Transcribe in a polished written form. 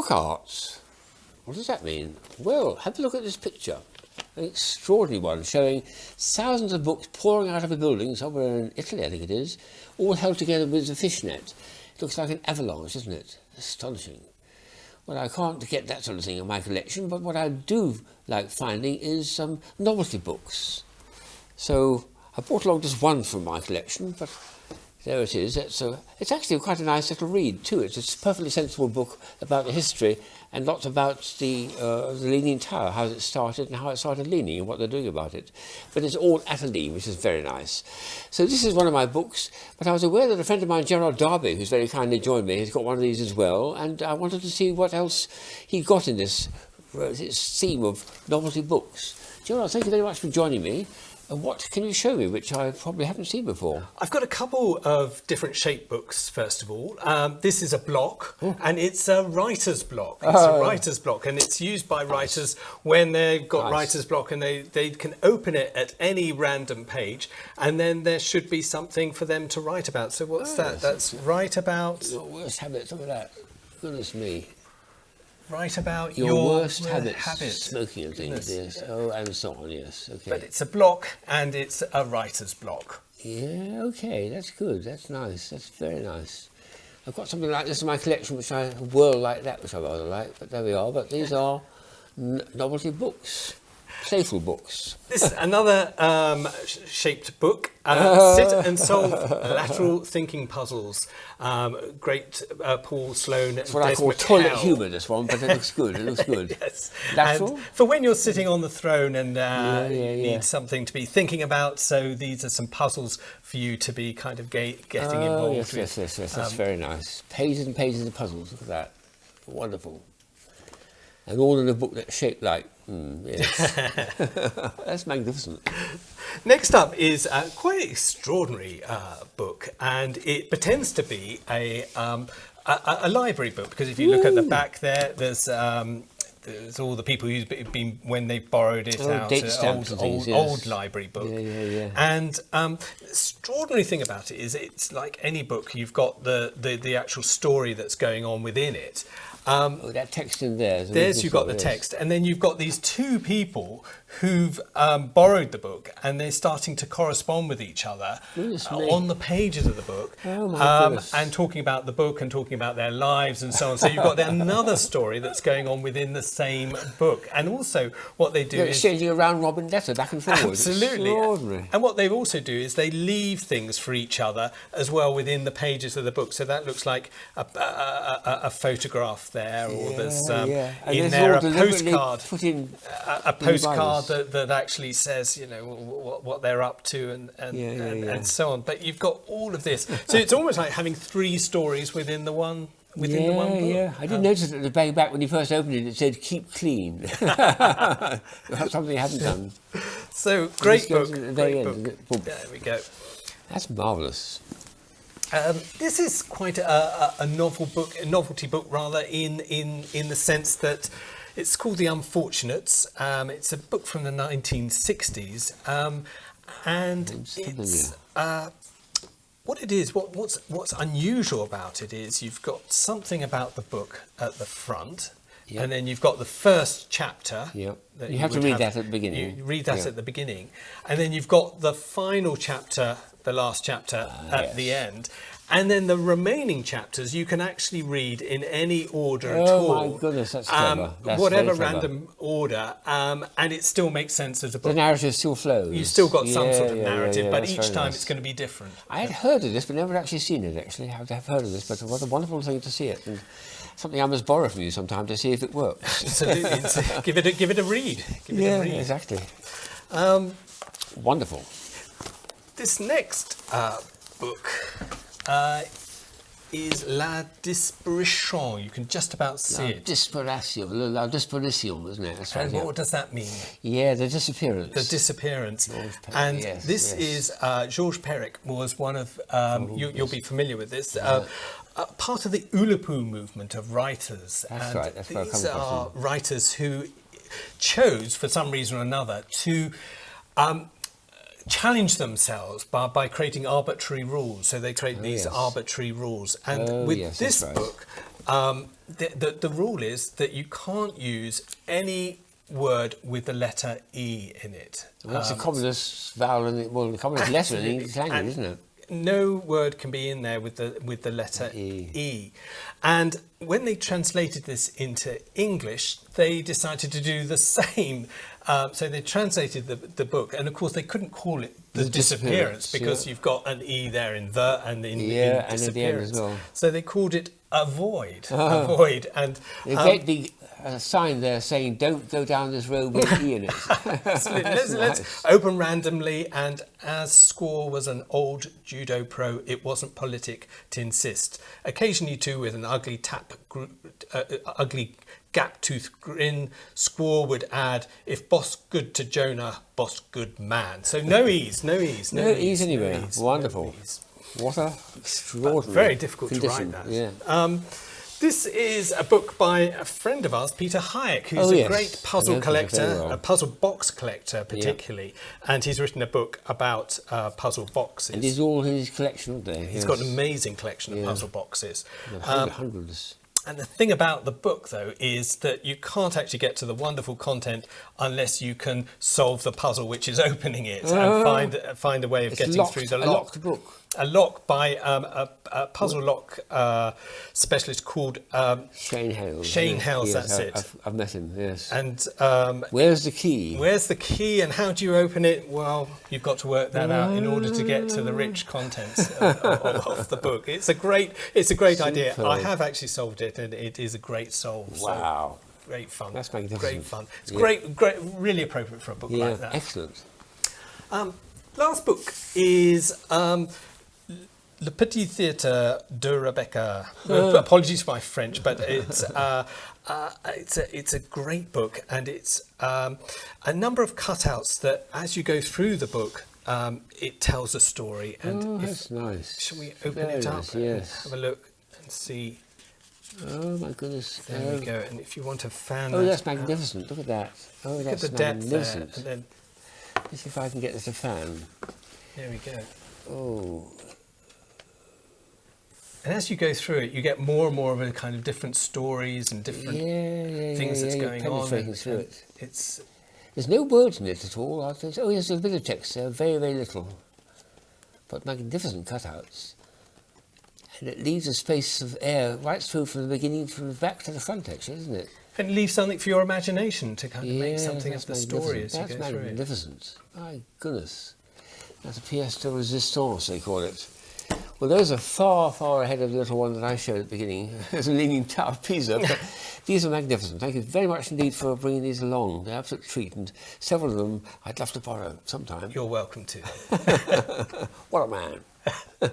block art. What does that mean? Well, have a look at this picture. An extraordinary one showing thousands of books pouring out of a building somewhere in Italy, I think it is, all held together with a fishnet. It looks like an avalanche, doesn't it? Astonishing. Well, I can't get that sort of thing in my collection, but what I do like finding is some novelty books. So I brought along just one from my collection, but there it is. It's actually quite a nice little read too. It's a perfectly sensible book about the history and lots about the Leaning Tower, how it started and how it started leaning and what they're doing about it. But it's all at a lean, which is very nice. So this is one of my books, but I was aware that a friend of mine, Gerard Darby, who's very kindly joined me, has got one of these as well, and I wanted to see what else he got in this theme of novelty books. Gerard, thank you very much for joining me. What can you show me, which I probably haven't seen before? I've got a couple of different shape books, first of all. This is a block, and it's a writer's block. It's a writer's block, and it's used by writers when they've got writer's block, and they can open it at any random page, and then there should be something for them to write about. So what's that? That's write about... Your worst habits, look at that. Goodness me. Write about your worst habits. Smoking and things, yes. Oh, and so on, yes. Okay. But it's a block, and it's a writer's block. Yeah, okay, that's good. That's nice. That's very nice. I've got something like this in my collection, which I whirl like that, which I rather like. But there we are. But these are novelty books, playful books. This is another shaped book. Sit and solve lateral thinking puzzles. Great Paul Sloan. That's what I call toilet humour, this one, but it looks good. It looks good. Yes. Lateral? And for when you're sitting on the throne and need something to be thinking about, so these are some puzzles for you to be kind of getting involved with. Yes. That's very nice. Pages and pages of puzzles. Look at that. Wonderful. And all in a book that's shaped like, yes. That's magnificent. Next up is a quite extraordinary book, and it pretends to be a library book, because if you look at the back there, there's all the people who've been when they borrowed it out, date stamps and things, yes. Old library book. Yeah. And the extraordinary thing about it is it's like any book, you've got the actual story that's going on within it. That text in there. You've got the text, and then you've got these two people who've borrowed the book, and they're starting to correspond with each other on the pages of the book, and talking about the book and talking about their lives and so on. So you've got another story that's going on within the same book, and also what they do is exchanging a round robin letter back and forward. Absolutely. Extraordinary. And what they also do is they leave things for each other as well within the pages of the book. So that looks like a photograph there, or there's in there a postcard, a postcard that actually says, what they're up to and so on. But you've got all of this, so it's almost like having three stories within the one. The one book. Yeah, I did notice at the very back when you first opened it, it said "keep clean." That's something I hadn't done. So great book. There we go. That's marvellous. This is quite a novelty book rather, in the sense that it's called The Unfortunates. It's a book from the 1960s, and it's what it is. What's unusual about it is you've got something about the book at the front. Yep. And then you've got the first chapter. Yep. You have to read that at the beginning. You read that at the beginning. And then you've got the final chapter, the last chapter at the end. And then the remaining chapters you can actually read in any order at all. Oh my goodness, that's clever. Whatever random order, and it still makes sense as a book. The narrative still flows. You've still got some sort of narrative, but each time it's going to be different. I had heard of this, but never actually seen it, actually. I have heard of this, but what a wonderful thing to see it. And something I must borrow from you sometime to see if it works. Absolutely. Give it a read. Exactly. Wonderful. This next book is La Disparition. You can just about see it. La Disparition, isn't it? That's right. And what does that mean? Yeah, the disappearance. The disappearance. And this is Georges Perec was one of you'll be familiar with this. Part of the Oulipo movement of writers. That's right. That's where I come These are writers who chose, for some reason or another, to challenge themselves by creating arbitrary rules. So they create these yes. arbitrary rules. And with yes, this that's right. book, the rule is that you can't use any word with the letter E in it. Well, that's the commonest vowel in the commonest letter in the English language, isn't it? No word can be in there with the letter E. And when they translated this into English, they decided to do the same. So they translated the book, and of course they couldn't call it the disappearance because you've got an E there in the and in and disappearance. at the end as well. So they called it avoid. Avoid. And a great big sign there saying, "Don't go down this road with an E in it." let's open randomly. And as Squaw was an old judo pro, it wasn't politic to insist. Occasionally too, with an ugly ugly gap-toothed grin, Squaw would add, "If boss good to Jonah, boss good man." So no E's, no E's, no E's anywhere. Wonderful. No E's. What a extraordinary Very difficult condition. to write that. Yeah. This is a book by a friend of ours, Peter Hayek, who's a great puzzle collector, a puzzle box collector particularly, and he's written a book about puzzle boxes. And these are all in his collection, aren't they? He's got an amazing collection of puzzle boxes. Hundreds. And the thing about the book, though, is that you can't actually get to the wonderful content unless you can solve the puzzle which is opening it and find a way of getting through the lock. A locked book. A lock by a puzzle lock specialist called Shane Hales. Shane Hales, that's it. I've met him, yes. And where's the key? Where's the key and how do you open it? Well, you've got to work that out in order to get to the rich contents of the book. It's a great idea. I have actually solved it, and it is a great solve. Wow. So, great fun. That's magnificent. Great fun. It's great, really appropriate for a book like that. Excellent. Last book is Le Petit Theatre de Rebecca. Apologies for my French, but it's a great book, and it's a number of cutouts that, as you go through the book, it tells a story. And that's nice. Shall we open it up and have a look and see? Oh my goodness! There we go. And if you want to fan, that's magnificent. Look at that. Oh, look at that's the depth magnificent. there. And then let's see if I can get this to fan. there we go. Oh. And as you go through it, you get more and more of a kind of different stories and different things that's going on. Through it. There's no words in it at all. Oh, yes, there's a bit of text there, very, very little. But magnificent cutouts. And it leaves a space of air right through from the beginning, from the back to the front, actually, isn't it? And leave something for your imagination to kind of make something of the story as you go through it. That's magnificent. My goodness. That's a pièce de résistance, they call it. Well, those are far, far ahead of the little one that I showed at the beginning, the Leaning Tower of Pisa. But these are magnificent. Thank you very much indeed for bringing these along. They're an absolute treat, and several of them I'd love to borrow sometime. You're welcome to. What a man.